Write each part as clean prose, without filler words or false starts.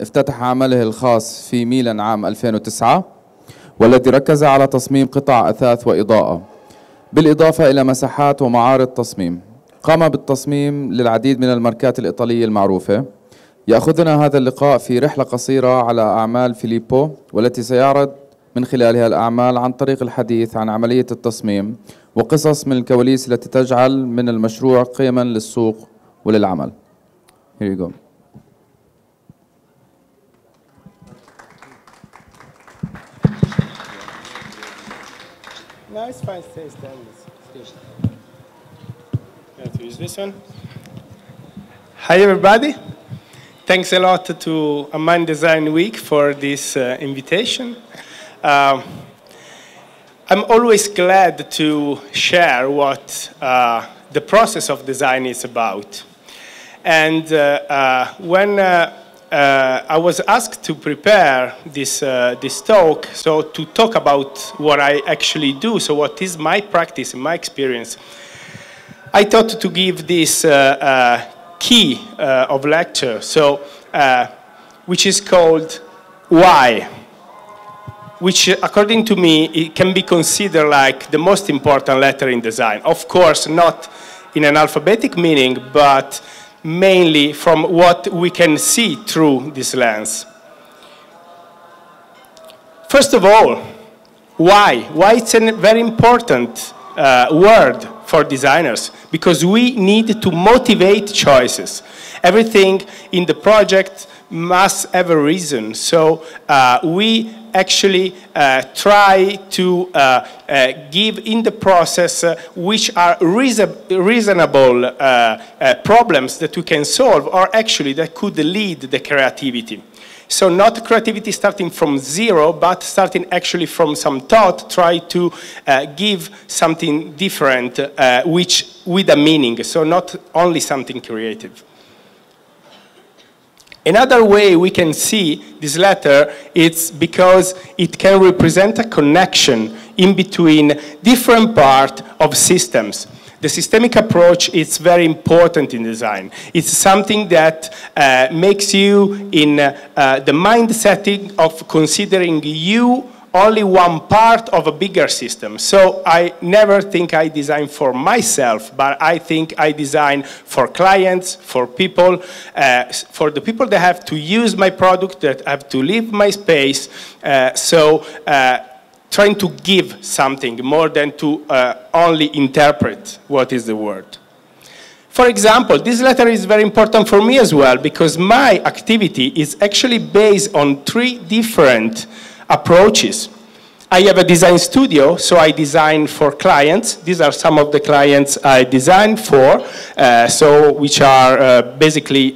افتتح عمله الخاص في ميلان عام 2009 والذي ركز على تصميم قطع أثاث وإضاءة بالإضافة إلى مساحات ومعارض تصميم. قام بالتصميم للعديد من الماركات الإيطالية المعروفة. يأخذنا هذا اللقاء في رحلة قصيرة على أعمال فيليبو، والتي سيعرض من خلالها الأعمال عن طريق الحديث عن عملية التصميم وقصص من الكواليس التي تجعل من المشروع قيما للسوق وللعمل. Here you go. No, it's fine. Stay. Let's use this one. Hi, everybody. Thanks a lot to Amman Design Week for this invitation. I'm always glad to share what the process of design is about. And when I was asked to prepare this talk, so to talk about what I actually do, so what is my practice and my experience, I thought to give this key of lecture, so which is called Why, which according to me, it can be considered like the most important letter in design. Of course, not in an alphabetic meaning, but mainly from what we can see through this lens. First of all, why? Why it's a very important word for designers, because we need to motivate choices. Everything in the project must have a reason. So we actually try to give in the process which are reasonable problems that we can solve, or actually that could lead the creativity. So not creativity starting from zero, but starting actually from some thought, try to give something different which with a meaning, so not only something creative. Another way we can see this letter, it's because it can represent a connection in between different parts of systems. The systemic approach is very important in design. It's something that makes you in the mindset of considering you only one part of a bigger system. So I never think I design for myself, but I think I design for clients, for people, for the people that have to use my product, that have to leave my space. Trying to give something more than to only interpret what is the word. For example, this letter is very important for me as well, because my activity is actually based on 3 different approaches. I have a design studio, so I design for clients. These are some of the clients I design for, which are basically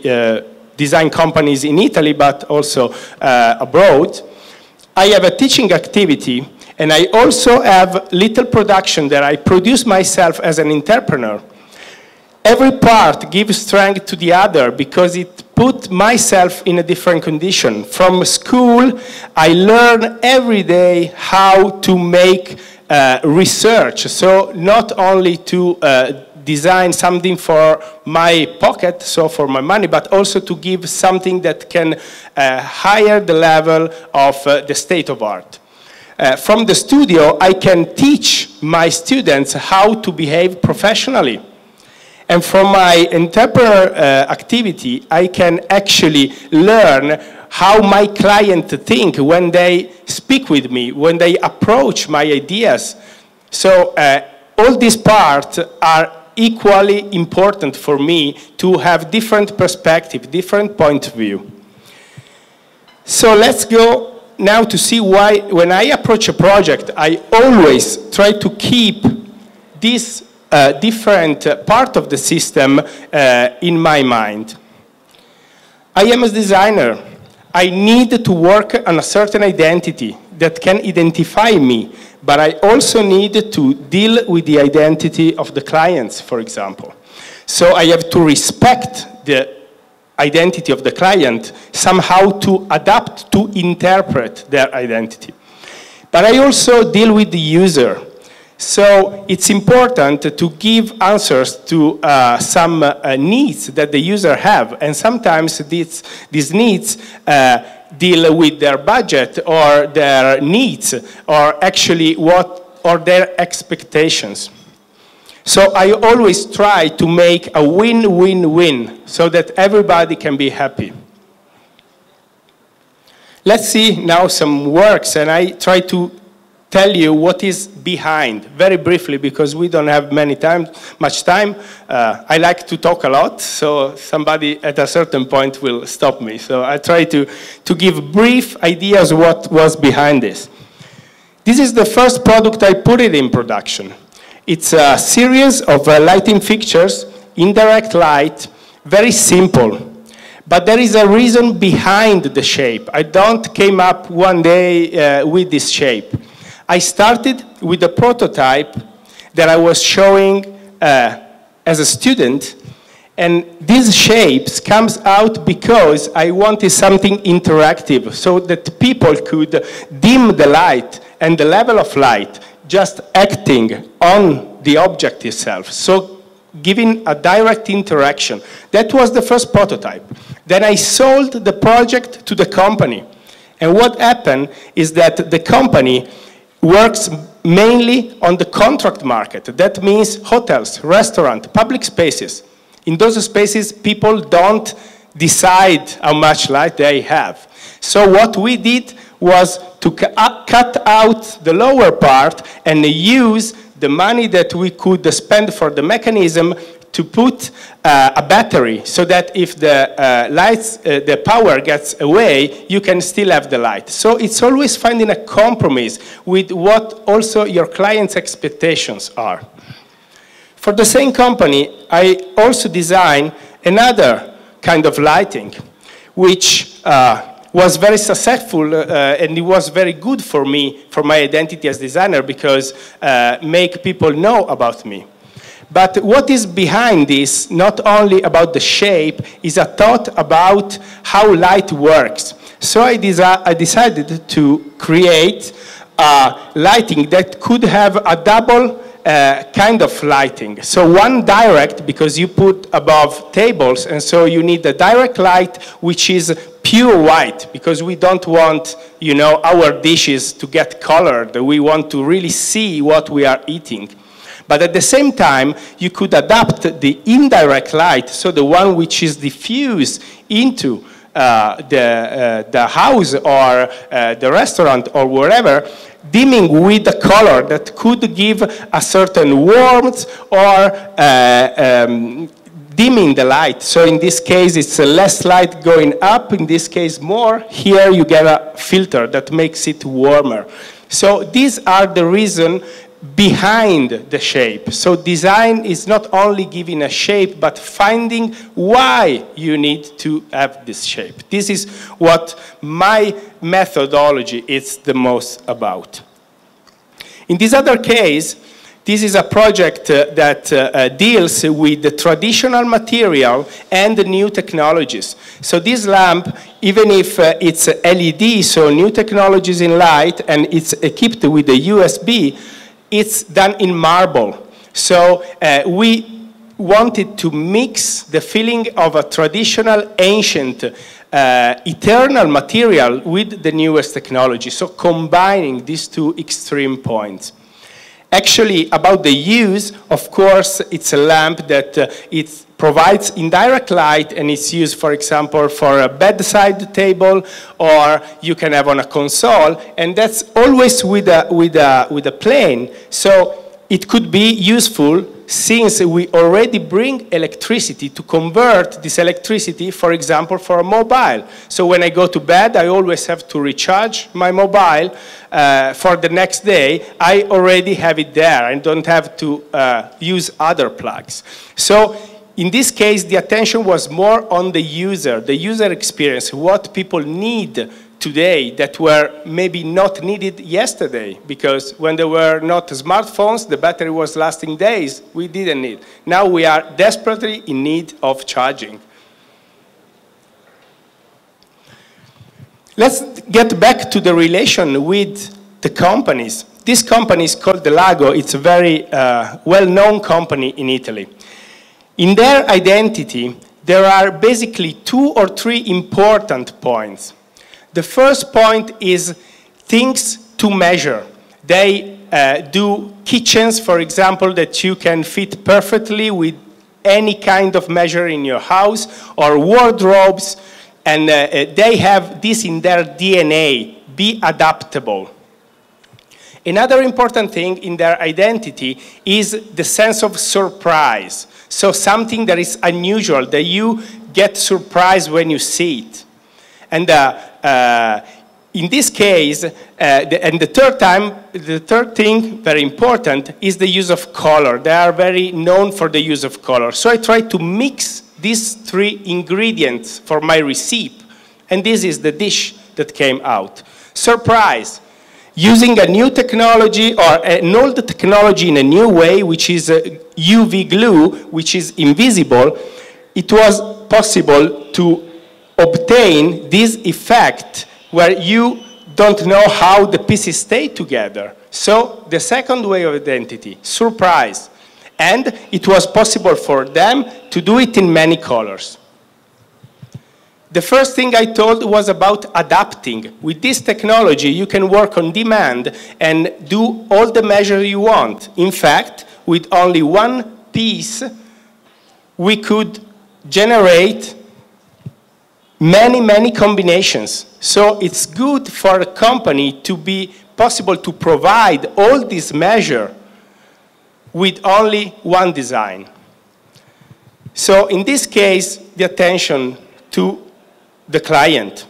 design companies in Italy, but also abroad. I have a teaching activity, and I also have little production that I produce myself as an entrepreneur. Every part gives strength to the other because it put myself in a different condition. From school, I learn every day how to make research. So not only to design something for my pocket, so for my money, but also to give something that can higher the level of the state of art. From the studio, I can teach my students how to behave professionally. And from my entrepreneur activity, I can actually learn how my clients think when they speak with me, when they approach my ideas. So all these parts are equally important for me to have different perspective, different point of view. So let's go now to see why when I approach a project, I always try to keep this different part of the system in my mind. I am a designer. I need to work on a certain identity that can identify me, but I also need to deal with the identity of the clients, for example. So I have to respect the identity of the client, somehow to adapt, to interpret their identity. But I also deal with the user. So it's important to give answers to some needs that the user have, and sometimes these needs deal with their budget or their needs, or actually or their expectations. So I always try to make a win-win-win so that everybody can be happy. Let's see now some works, and I try to tell you what is behind, very briefly, because we don't have much time. I like to talk a lot, so somebody at a certain point will stop me. So I try to give brief ideas what was behind this. This is the first product I put it in production. It's a series of lighting fixtures, indirect light, very simple. But there is a reason behind the shape. I don't came up one day with this shape. I started with a prototype that I was showing as a student, and these shapes comes out because I wanted something interactive so that people could dim the light and the level of light just acting on the object itself. So giving a direct interaction. That was the first prototype. Then I sold the project to the company. And what happened is that the company works mainly on the contract market. That means hotels, restaurants, public spaces. In those spaces, people don't decide how much light they have. So what we did was to cut out the lower part and use the money that we could spend for the mechanism to put a battery, so that if the the power gets away, you can still have the light. So it's always finding a compromise with what also your client's expectations are. For the same company, I also designed another kind of lighting, which was very successful, and it was very good for me, for my identity as designer, because make people know about me. But what is behind this, not only about the shape, is a thought about how light works. So I decided to create lighting that could have a double kind of lighting. So one direct, because you put above tables, and so you need a direct light which is pure white, because we don't want, you know, our dishes to get colored. We want to really see what we are eating. But at the same time, you could adapt the indirect light, so the one which is diffused into the house or the restaurant or wherever, dimming with a color that could give a certain warmth or dimming the light. So in this case, it's less light going up. In this case, more. Here you get a filter that makes it warmer. So these are the reasons behind the shape. So design is not only giving a shape, but finding why you need to have this shape. This is what my methodology is the most about. In this other case, this is a project that deals with the traditional material and the new technologies. So this lamp, even if it's LED, so new technologies in light, and it's equipped with a USB, it's done in marble. So we wanted to mix the feeling of a traditional, ancient, eternal material with the newest technology. So combining these two extreme points. Actually, about the use, of course, it's a lamp that it provides indirect light, and it's used, for example, for a bedside table, or you can have on a console, and that's always with a plane. So it could be useful since we already bring electricity to convert this electricity, for example, for a mobile. So when I go to bed, I always have to recharge my mobile for the next day. I already have it there. I don't have to use other plugs. So in this case, the attention was more on the user experience, what people need today that were maybe not needed yesterday, because when there were not smartphones, the battery was lasting days. We didn't need. Now we are desperately in need of charging. Let's get back to the relation with the companies. This company is called the Lago. It's a very well-known company in Italy. In their identity, there are basically 2 or 3 important points. The first point is things to measure. They do kitchens, for example, that you can fit perfectly with any kind of measure in your house, or wardrobes, and they have this in their DNA, be adaptable. Another important thing in their identity is the sense of surprise. So something that is unusual, that you get surprised when you see it. And in this case, the third thing, very important, is the use of color. They are very known for the use of color. So I tried to mix these 3 ingredients for my recipe, and this is the dish that came out. Surprise. Using a new technology or an old technology in a new way, which is UV glue, which is invisible, it was possible to obtain this effect where you don't know how the pieces stay together. So the second way of identity, surprise. And it was possible for them to do it in many colors. The first thing I told was about adapting. With this technology, you can work on demand and do all the measures you want. In fact, with only one piece, we could generate many, many combinations. So it's good for a company to be possible to provide all these measures with only one design. So in this case, the attention to the client.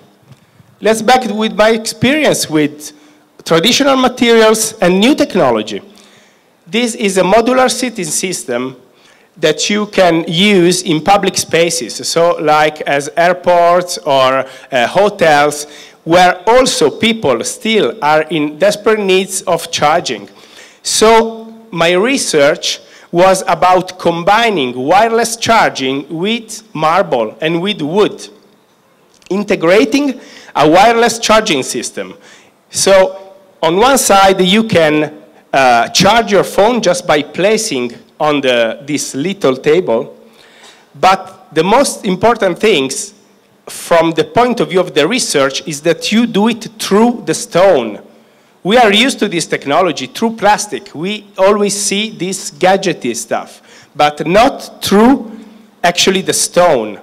Let's back with my experience with traditional materials and new technology. This is a modular seating system that you can use in public spaces, so like as airports or hotels, where also people still are in desperate needs of charging. So my research was about combining wireless charging with marble and with wood, integrating a wireless charging system. So on one side, you can charge your phone just by placing on this little table, but the most important things from the point of view of the research is that you do it through the stone. We are used to this technology through plastic. We always see this gadgety stuff, but not through actually the stone.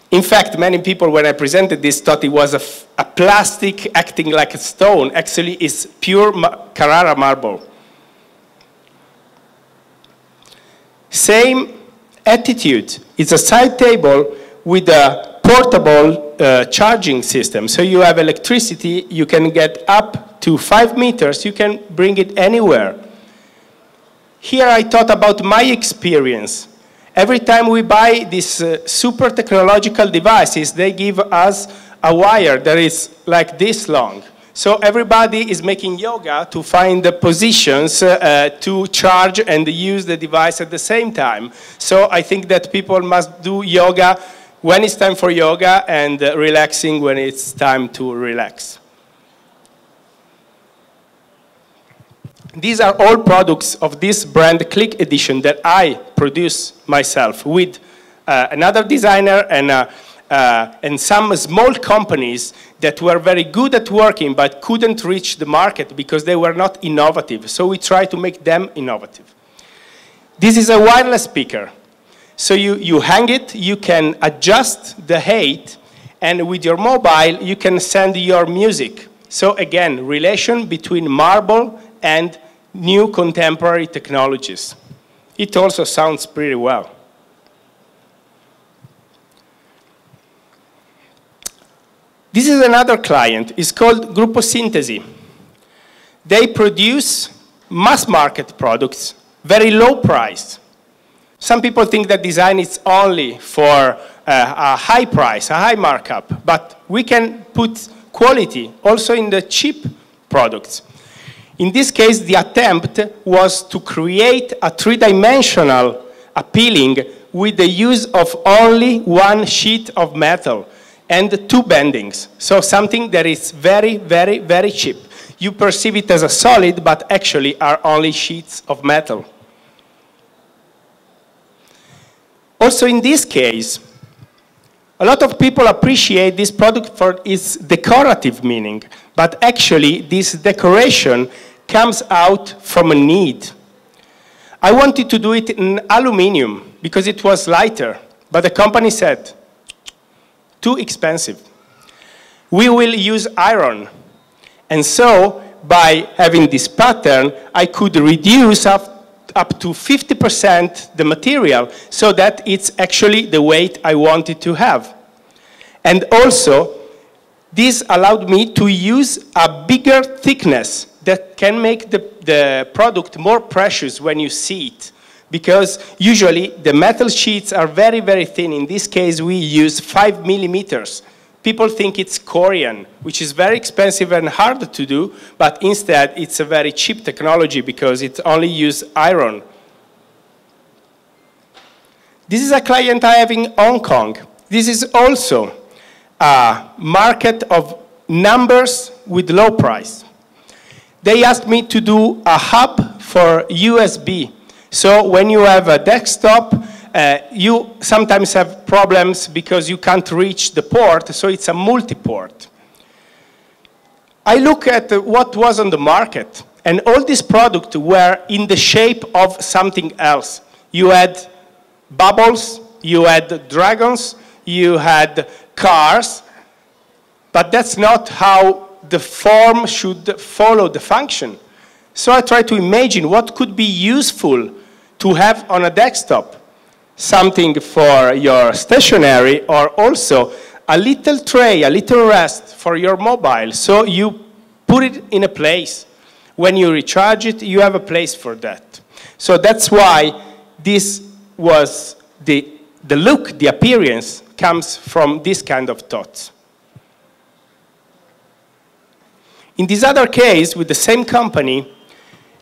In fact, many people, when I presented this, thought it was a plastic acting like a stone. Actually, it's pure Carrara marble. Same attitude. It's a side table with a portable charging system. So you have electricity, you can get up to 5 meters, you can bring it anywhere. Here I thought about my experience. Every time we buy these super technological devices, they give us a wire that is like this long. So everybody is making yoga to find the positions to charge and use the device at the same time. So I think that people must do yoga when it's time for yoga and relaxing when it's time to relax. These are all products of this brand Click Edition that I produce myself with another designer and some small companies that were very good at working but couldn't reach the market because they were not innovative. So we try to make them innovative. This is a wireless speaker. So you hang it, you can adjust the height, and with your mobile you can send your music. So again, relation between marble and new contemporary technologies. It also sounds pretty well. This is another client. It's called Gruppo Sintesi. They produce mass market products, very low price. Some people think that design is only for a high price, a high markup, but we can put quality also in the cheap products. In this case, the attempt was to create a three-dimensional appealing with the use of only one sheet of metal and two bendings. So something that is very, very, very cheap. You perceive it as a solid, but actually are only sheets of metal. Also in this case, a lot of people appreciate this product for its decorative meaning, but actually this decoration comes out from a need. I wanted to do it in aluminum because it was lighter, but the company said, too expensive. We will use iron. And so, by having this pattern, I could reduce up to 50% the material so that it's actually the weight I wanted to have. And also, this allowed me to use a bigger thickness that can make the product more precious when you see it. Because usually the metal sheets are very, very thin. In this case, we use 5 millimeters. People think it's Korean, which is very expensive and hard to do, but instead it's a very cheap technology because it only uses iron. This is a client I have in Hong Kong. This is also a market of numbers with low price. They asked me to do a hub for USB. So when you have a desktop, you sometimes have problems because you can't reach the port, so it's a multi-port. I look at what was on the market, and all these products were in the shape of something else. You had bubbles, you had dragons, you had cars, but that's not how the form should follow the function. So I try to imagine what could be useful to have on a desktop. Something for your stationery, or also a little tray, a little rest for your mobile. So you put it in a place. When you recharge it, you have a place for that. So that's why this was the look, the appearance comes from this kind of thoughts. In this other case, with the same company,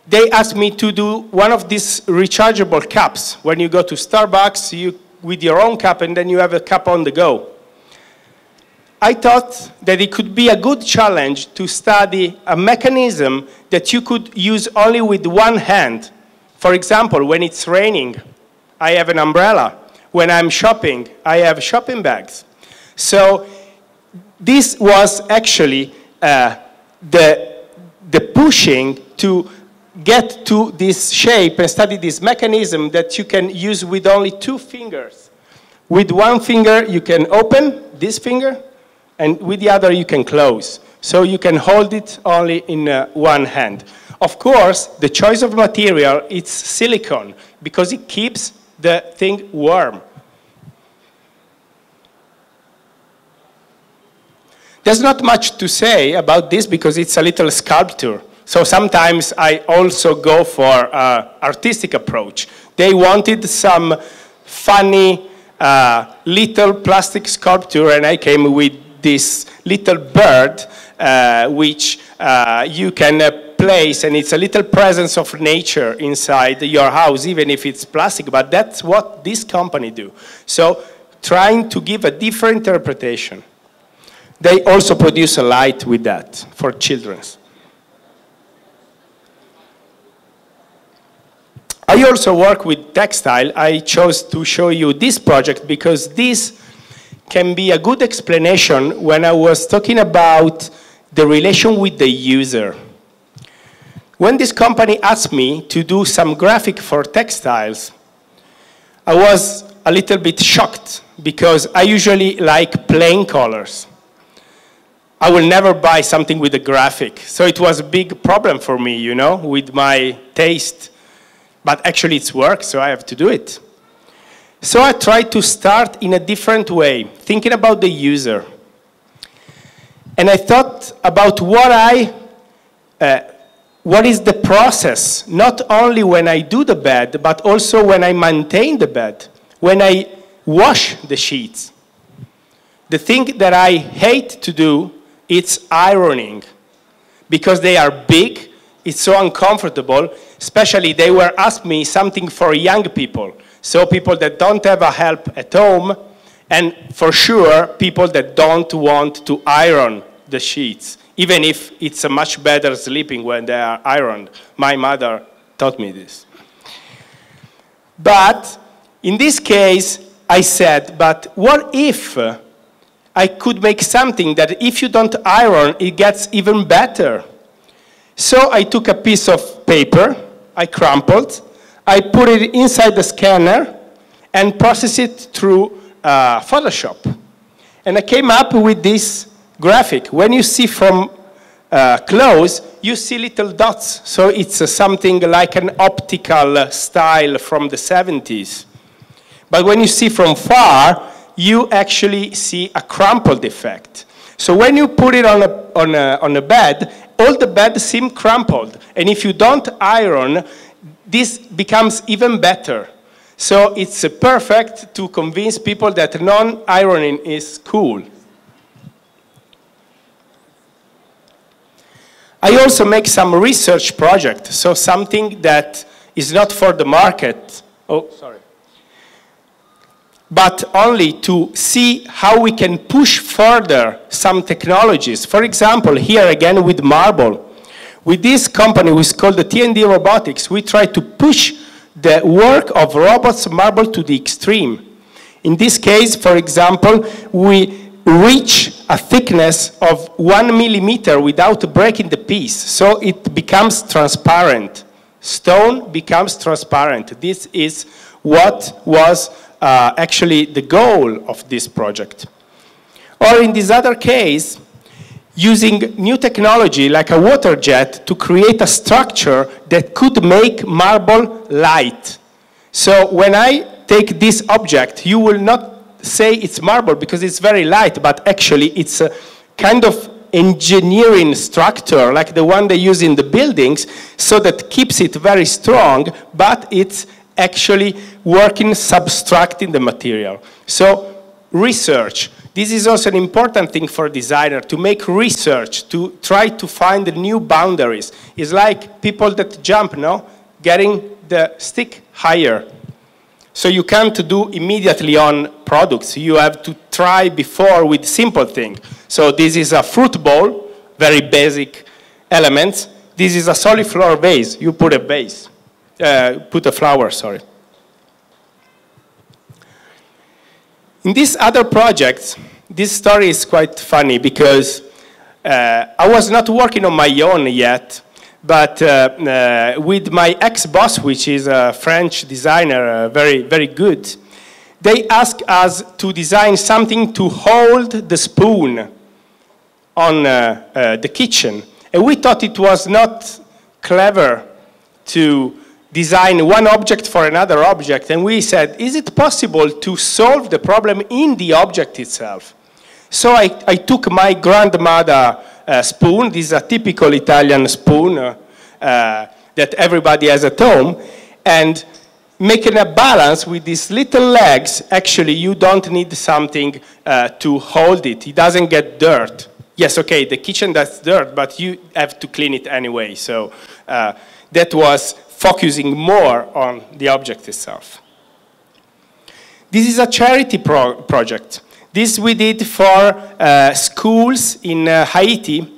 they asked me to do one of these rechargeable cups. When you go to Starbucks, with your own cup, and then you have a cup on the go. I thought that it could be a good challenge to study a mechanism that you could use only with one hand. For example, when it's raining, I have an umbrella. When I'm shopping, I have shopping bags. So this was actually the pushing to get to this shape and study this mechanism that you can use with only 2 fingers. With one finger, you can open this finger, and with the other, you can close. So you can hold it only in one hand. Of course, the choice of material, it's silicone, because it keeps the thing warm. There's not much to say about this because it's a little sculpture. So sometimes I also go for an artistic approach. They wanted some funny little plastic sculpture, and I came with this little bird which you can place, and it's a little presence of nature inside your house, even if it's plastic, but that's what this company do. So trying to give a different interpretation. They also produce a light with that for children's. I also work with textile. I chose to show you this project because this can be a good explanation when I was talking about the relation with the user. When this company asked me to do some graphic for textiles, I was a little bit shocked because I usually like plain colors. I will never buy something with a graphic. So it was a big problem for me, you know, with my taste. But actually it's work, so I have to do it. So I tried to start in a different way, thinking about the user. And I thought about what is the process, not only when I do the bed, but also when I maintain the bed, when I wash the sheets. The thing that I hate to do, it's ironing, because they are big, it's so uncomfortable, especially they were asking me something for young people, so people that don't have a help at home, and for sure, people that don't want to iron the sheets, even if it's a much better sleeping when they are ironed. My mother taught me this. But in this case, I said, but what if I could make something that if you don't iron, it gets even better? So I took a piece of paper, I crumpled, I put it inside the scanner, and processed it through Photoshop. And I came up with this graphic. When you see from close, you see little dots. So it's something like an optical style from the 70s. But when you see from far, you actually see a crumpled effect. So when you put it on a bed, all the bed seems crumpled. And if you don't iron, this becomes even better. So it's perfect to convince people that non-ironing is cool. I also make some research project, so something that is not for the market, but only to see how we can push further some technologies. For example, here again with marble. With this company, which is called the T&D Robotics, we try to push the work of robots marble to the extreme. In this case, for example, we reach a thickness of 1 millimeter without breaking the piece, so it becomes transparent. Stone becomes transparent. This is what was actually the goal of this project. Or in this other case, using new technology like a water jet to create a structure that could make marble light. So when I take this object, you will not say it's marble because it's very light, but actually it's a kind of engineering structure like the one they use in the buildings, so that keeps it very strong, but it's actually working subtracting the material. So research. This is also an important thing for a designer, to make research, to try to find new boundaries. It's like people that jump, no? Getting the stick higher. So you can't do immediately on products. You have to try before with simple things. So this is a fruit bowl, very basic elements. This is a solid floor vase. You put a vase, put a flower, sorry. In these other projects, this story is quite funny because I was not working on my own yet, but with my ex-boss, which is a French designer, very, very good, they asked us to design something to hold the spoon on the kitchen. And we thought it was not clever to design one object for another object. And we said, is it possible to solve the problem in the object itself? So I took my grandmother spoon. This is a typical Italian spoon that everybody has at home. And making a balance with these little legs, actually you don't need something to hold it. It doesn't get dirt. Yes, okay, the kitchen that's dirt, but you have to clean it anyway. So that was focusing more on the object itself. This is a charity project. This we did for schools in Haiti,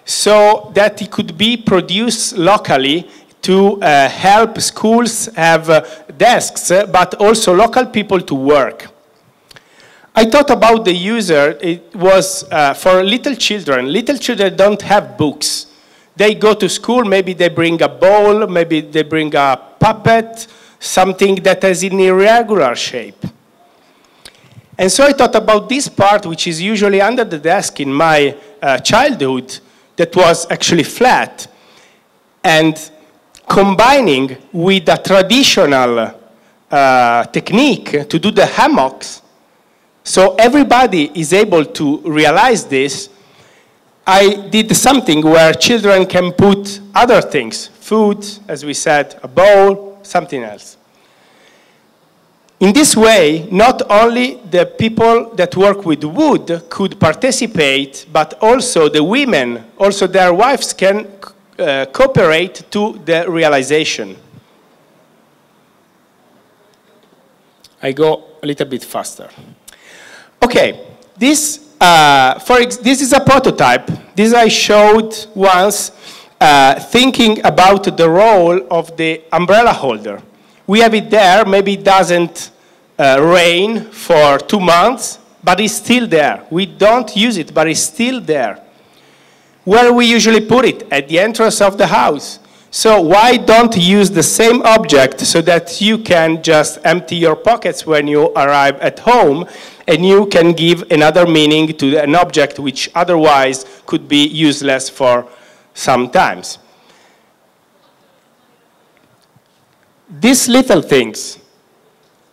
so that it could be produced locally to help schools have desks, but also local people to work. I thought about the user. It was for little children. Little children don't have books. They go to school, maybe they bring a ball, maybe they bring a puppet, something that is in irregular shape. And so I thought about this part, which is usually under the desk in my childhood, that was actually flat, and combining with a traditional technique to do the hammocks, so everybody is able to realize this. I did something where children can put other things, food, as we said, a bowl, something else. In this way, not only the people that work with wood could participate, but also the women, also their wives can cooperate to the realization. I go a little bit faster. Okay, this This is a prototype. This I showed once, thinking about the role of the umbrella holder. We have it there. Maybe it doesn't rain for 2 months, but it's still there. We don't use it, but it's still there. Where we usually put it? At the entrance of the house. So why don't use the same object so that you can just empty your pockets when you arrive at home, and you can give another meaning to an object which otherwise could be useless for some times. These little things,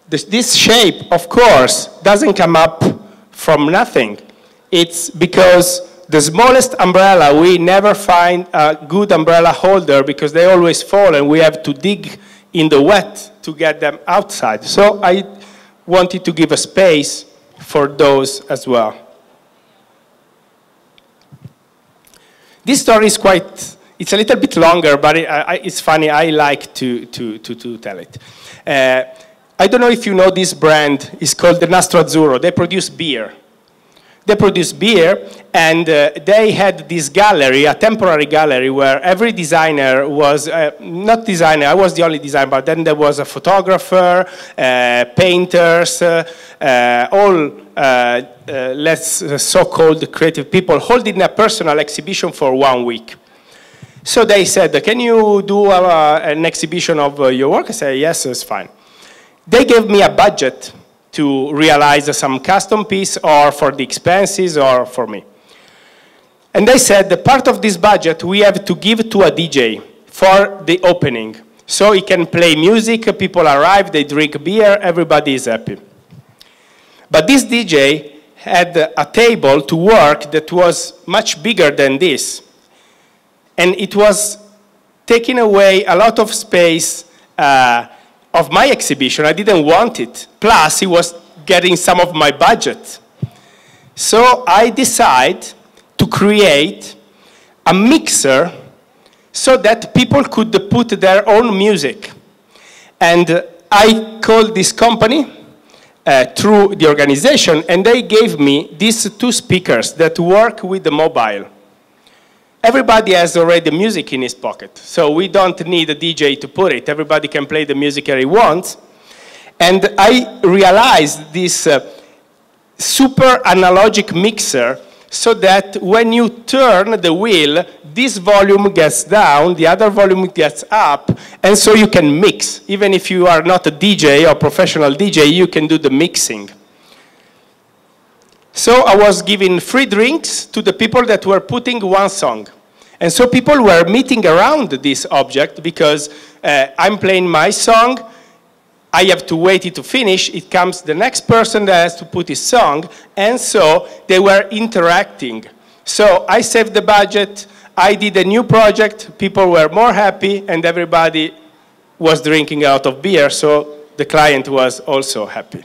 this shape, of course, doesn't come up from nothing. It's because the smallest umbrella, we never find a good umbrella holder because they always fall and we have to dig in the wet to get them outside. So I wanted to give a space for those as well. This story is it's a little bit longer, but it's funny. I like to tell it. I don't know if you know this brand. It's called the Nastro Azzurro. They produce beer. They produce beer, and they had this gallery, a temporary gallery, where every designer was, not designer, I was the only designer, but then there was a photographer, painters, all so-called creative people holding a personal exhibition for 1 week. So they said, can you do an exhibition of your work? I said, yes, it's fine. They gave me a budget to realize some custom piece or for the expenses or for me. And they said the part of this budget we have to give to a DJ for the opening. So he can play music, people arrive, they drink beer, everybody is happy. But this DJ had a table to work that was much bigger than this. And it was taking away a lot of space of my exhibition. I didn't want it. Plus, he was getting some of my budget. So I decided to create a mixer so that people could put their own music. And I called this company through the organization, and they gave me these 2 speakers that work with the mobile. Everybody has already music in his pocket, so we don't need a DJ to put it. Everybody can play the music he wants. And I realized this super analogic mixer so that when you turn the wheel, this volume gets down, the other volume gets up, and so you can mix. Even if you are not a DJ or professional DJ, you can do the mixing. So I was giving free drinks to the people that were putting one song. And so people were meeting around this object because I'm playing my song, I have to wait it to finish, it comes the next person that has to put his song, and so they were interacting. So I saved the budget, I did a new project, people were more happy, and everybody was drinking out of beer, so the client was also happy.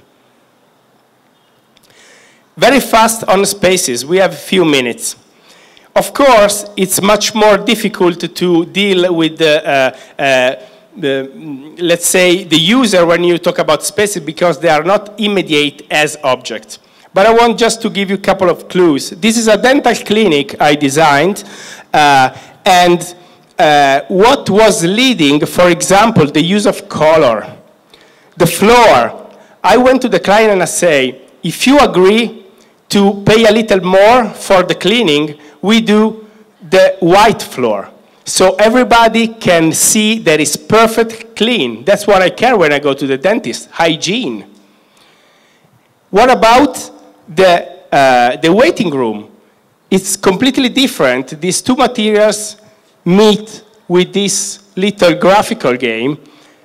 Very fast on spaces, we have a few minutes. Of course, it's much more difficult to deal with let's say, the user when you talk about spaces because they are not immediate as objects. But I want just to give you a couple of clues. This is a dental clinic I designed, and what was leading, for example, the use of color. The floor. I went to the client and I say, if you agree to pay a little more for the cleaning, we do the white floor. So everybody can see that it's perfect clean. That's what I care when I go to the dentist, hygiene. What about the waiting room? It's completely different. These 2 materials meet with this little graphical game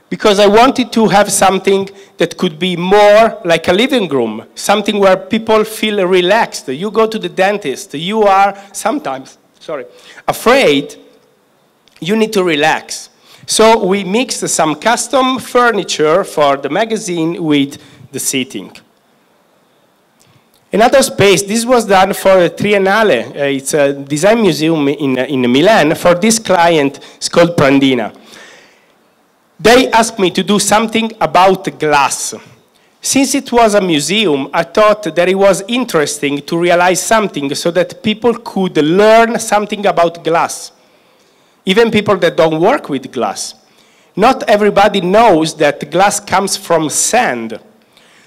because I wanted to have something that could be more like a living room, something where people feel relaxed. You go to the dentist, you are sometimes, afraid, you need to relax. So we mixed some custom furniture for the magazine with the seating. Another space, this was done for the Triennale. It's a design museum in Milan. For this client, it's called Prandina. They asked me to do something about glass. Since it was a museum, I thought that it was interesting to realize something so that people could learn something about glass, even people that don't work with glass. Not everybody knows that glass comes from sand.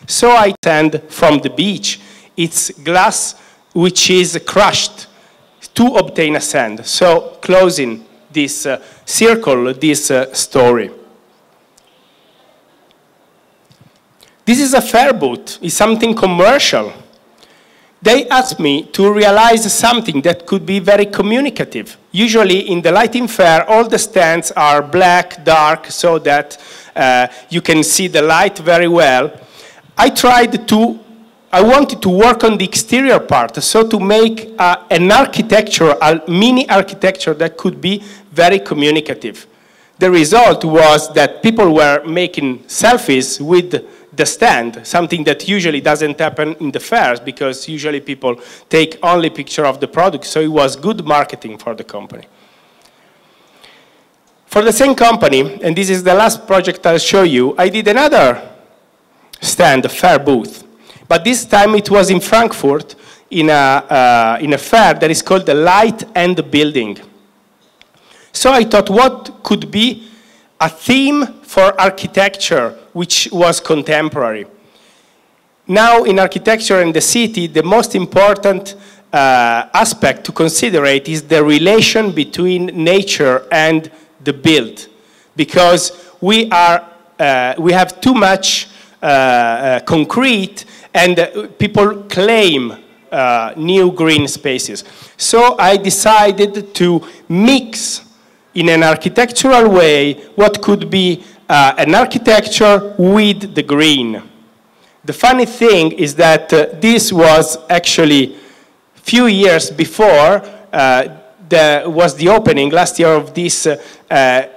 So I sand from the beach. It's glass which is crushed to obtain a sand. So closing this circle, this story. This is a fair booth. It's something commercial. They asked me to realize something that could be very communicative. Usually in the lighting fair, all the stands are black, dark, so that you can see the light very well. I wanted to work on the exterior part, so to make an architecture, a mini architecture that could be very communicative. The result was that people were making selfies with the stand, something that usually doesn't happen in the fairs because usually people take only picture of the product, so it was good marketing for the company. For the same company, and this is the last project I'll show you, I did another stand, a fair booth. But this time it was in Frankfurt in a fair that is called the Light and Building. So I thought, what could be a theme for architecture which was contemporary? Now in architecture in the city, the most important aspect to consider is the relation between nature and the build, because we have too much concrete and people claim new green spaces. So I decided to mix in an architectural way what could be an architecture with the green. The funny thing is that this was actually a few years before was the opening last year of this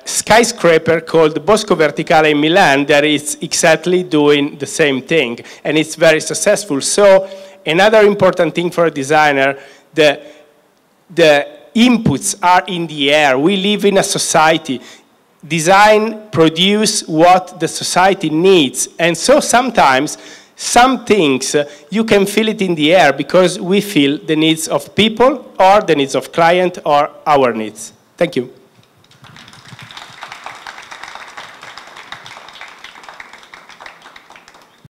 skyscraper called Bosco Verticale in Milan that is exactly doing the same thing, and it's very successful. So another important thing for a designer, the inputs are in the air. We live in a society. Design produces what the society needs, and so sometimes some things you can feel it in the air because we feel the needs of people or the needs of client or our needs. Thank you.